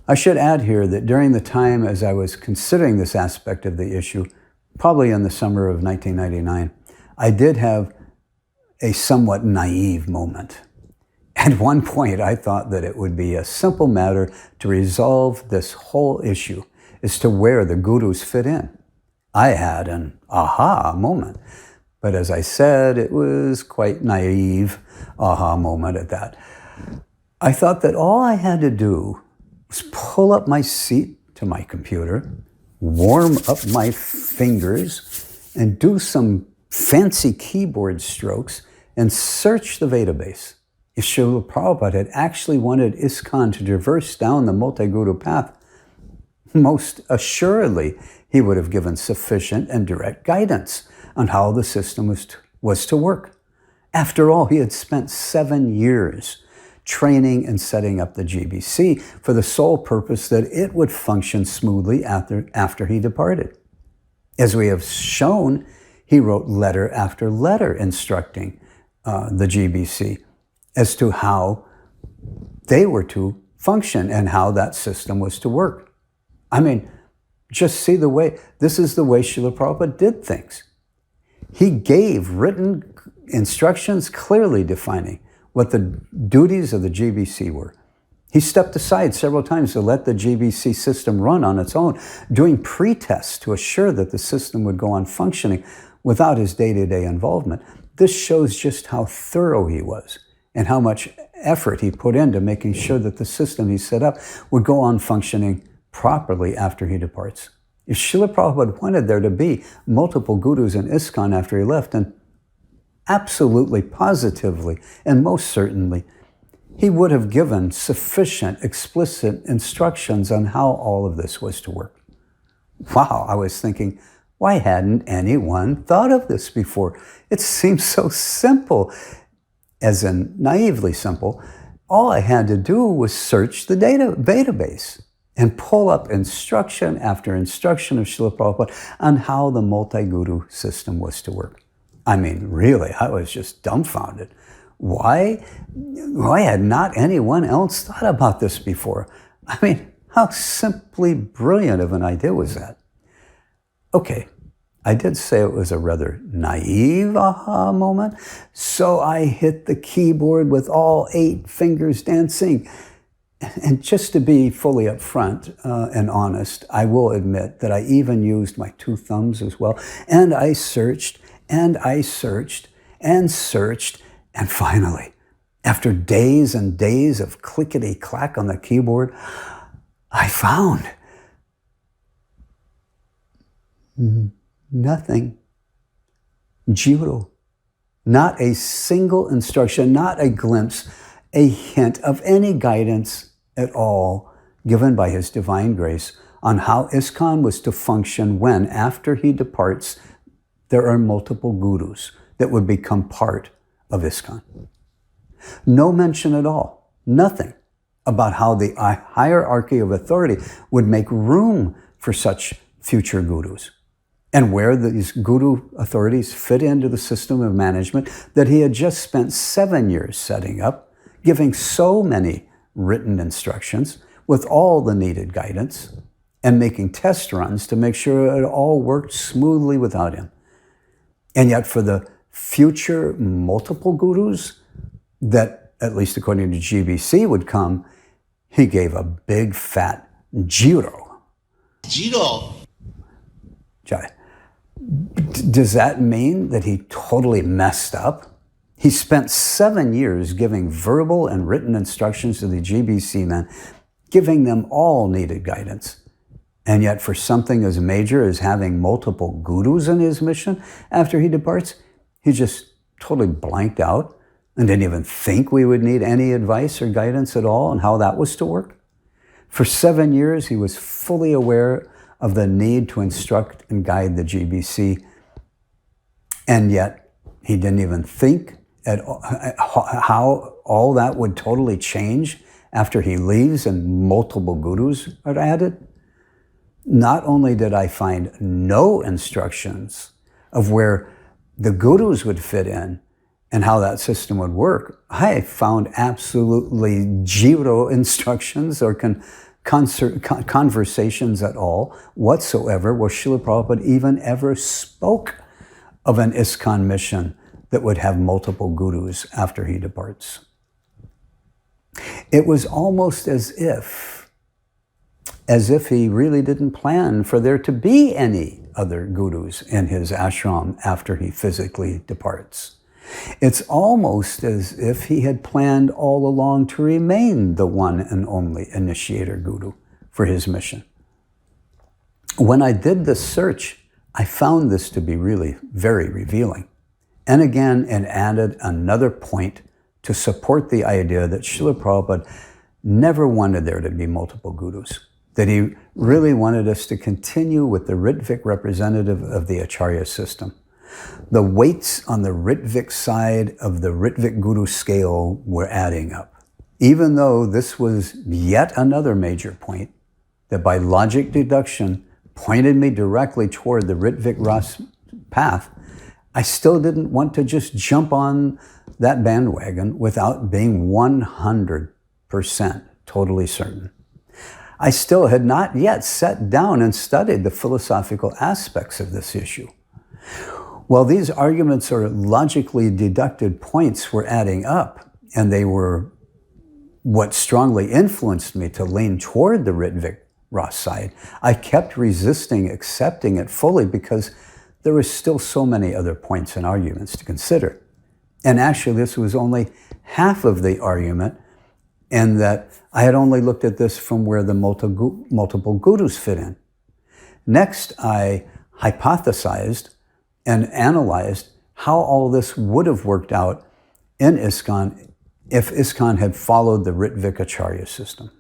I should add here that during the time as I was considering this aspect of the issue, probably in the summer of 1999, I did have a somewhat naive moment. At one point, I thought that it would be a simple matter to resolve this whole issue as to where the gurus fit in. I had an aha moment. But as I said, it was quite naive aha moment at that. I thought that all I had to do was pull up my seat to my computer, warm up my fingers, and do some fancy keyboard strokes and search the database. If Srila Prabhupada had actually wanted ISKCON to traverse down the multi-guru path, most assuredly he would have given sufficient and direct guidance on how the system was to work. After all, he had spent 7 years training and setting up the GBC for the sole purpose that it would function smoothly after he departed. As we have shown, he wrote letter after letter instructing the GBC as to how they were to function and how that system was to work. I mean, just see the way, this is the way Srila Prabhupada did things. He gave written instructions clearly defining what the duties of the GBC were. He stepped aside several times to let the GBC system run on its own, doing pre-tests to assure that the system would go on functioning without his day-to-day involvement. This shows just how thorough he was and how much effort he put into making sure that the system he set up would go on functioning properly after he departs. If Srila Prabhupada wanted there to be multiple gurus in ISKCON after he left, and absolutely, positively, and most certainly, he would have given sufficient, explicit instructions on how all of this was to work. Wow, I was thinking, why hadn't anyone thought of this before? It seems so simple, as in naively simple. All I had to do was search the database and pull up instruction after instruction of Srila Prabhupada on how the multi-guru system was to work. I mean, really, I was just dumbfounded. Why had not anyone else thought about this before? I mean, how simply brilliant of an idea was that? Okay, I did say it was a rather naive aha moment, so I hit the keyboard with all 8 fingers dancing. And just to be fully upfront and honest, I will admit that I even used my 2 thumbs as well. And I searched, and I searched, and searched, and finally, after days and days of clickety-clack on the keyboard, I found nothing. Zero. Not a single instruction, not a glimpse, a hint of any guidance at all given by his divine grace on how ISKCON was to function when, after he departs, there are multiple gurus that would become part of ISKCON. No mention at all, nothing about how the hierarchy of authority would make room for such future gurus and where these guru authorities fit into the system of management that he had just spent 7 years setting up, giving so many written instructions with all the needed guidance and making test runs to make sure it all worked smoothly without him. And yet for the future multiple gurus that, at least according to GBC, would come, he gave a big fat zero. Zero. Does that mean that he totally messed up? He spent 7 years giving verbal and written instructions to the GBC men, giving them all needed guidance. And yet for something as major as having multiple gurus in his mission after he departs, he just totally blanked out and didn't even think we would need any advice or guidance at all on how that was to work. For 7 years, he was fully aware of the need to instruct and guide the GBC, and yet he didn't even think at how all that would totally change after he leaves and multiple gurus are added. Not only did I find no instructions of where the gurus would fit in and how that system would work, I found absolutely zero instructions or conversations at all whatsoever where Srila Prabhupada even ever spoke of an ISKCON mission that would have multiple gurus after he departs. It was almost as if he really didn't plan for there to be any other gurus in his ashram after he physically departs. It's almost as if he had planned all along to remain the one and only initiator guru for his mission. When I did this search, I found this to be really very revealing. And again, it added another point to support the idea that Srila Prabhupada never wanted there to be multiple gurus, that he really wanted us to continue with the Rtvik Representative of the Acharya system. The weights on the Rtvik side of the Rtvik Guru scale were adding up. Even though this was yet another major point that by logic deduction pointed me directly toward the Rtvik Ras path, I still didn't want to just jump on that bandwagon without being 100% totally certain. I still had not yet sat down and studied the philosophical aspects of this issue. Well, these arguments or logically deducted points were adding up, and they were what strongly influenced me to lean toward the Rtvik Ras side. I kept resisting accepting it fully because there were still so many other points and arguments to consider. And actually, this was only half of the argument, in that I had only looked at this from where the multiple gurus fit in. Next, I hypothesized and analyzed how all this would have worked out in ISKCON if ISKCON had followed the Rtvik Acharya system.